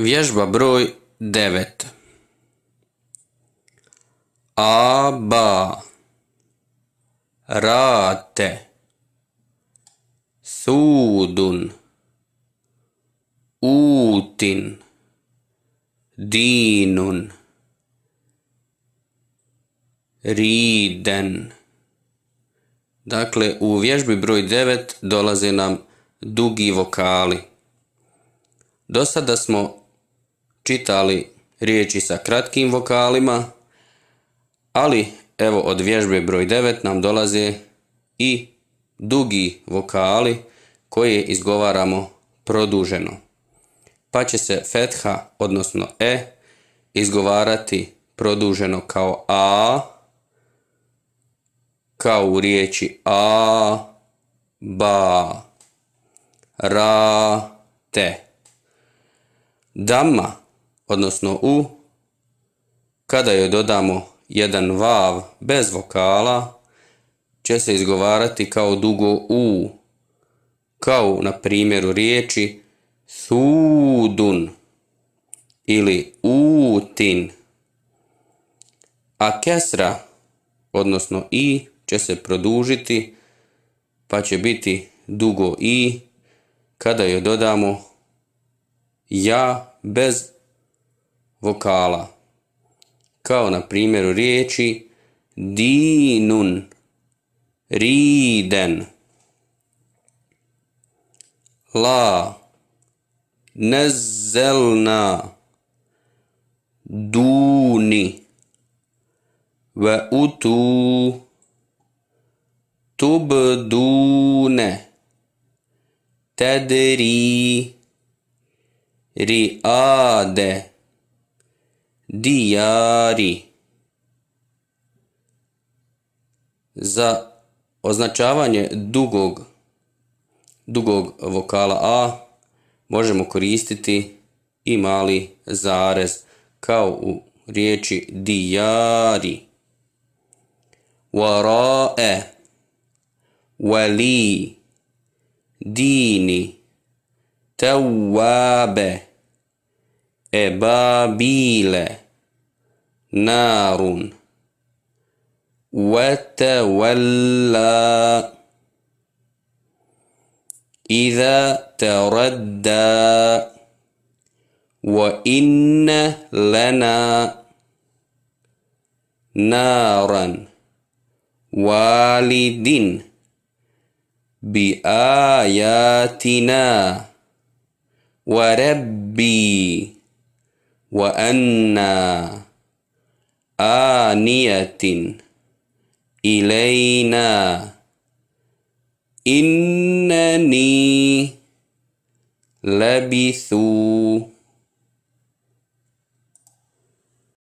Vježba broj 9. Aba, rate, sudun, utin, dinun, riden. Dakle, u vježbi broj 9 dolaze nam dugi vokali. Do sada smo čitali riječi sa kratkim vokalima, ali evo od vježbe broj 9 nam dolaze i dugi vokali koje izgovaramo produženo. Pa će se fetha, odnosno izgovarati produženo kao a, kao u riječi a, ba, ra, te. Damma, odnosno u, kada joj dodamo jedan vav bez vokala, će se izgovarati kao dugo u, kao na primjeru riječi sudun ili utin. A kesra, odnosno i, će se produžiti, pa će biti dugo i, kada joj dodamo ja bez vokala, kao na primjeru riječi dinun, riden. La, nezzelna, duni, ve utu, tubdune, tedri, riade, dijari. Za označavanje dugog vokala a možemo koristiti i mali zarez, kao u riječi dijari. Warae, wali, dini, tawwabe, ebabile, narun, watawalla, iza taradda, wa inna lana naran, walidin, bi ayatina, wa rabbi, wa anna, aniyatin, ilayna, innani labithu.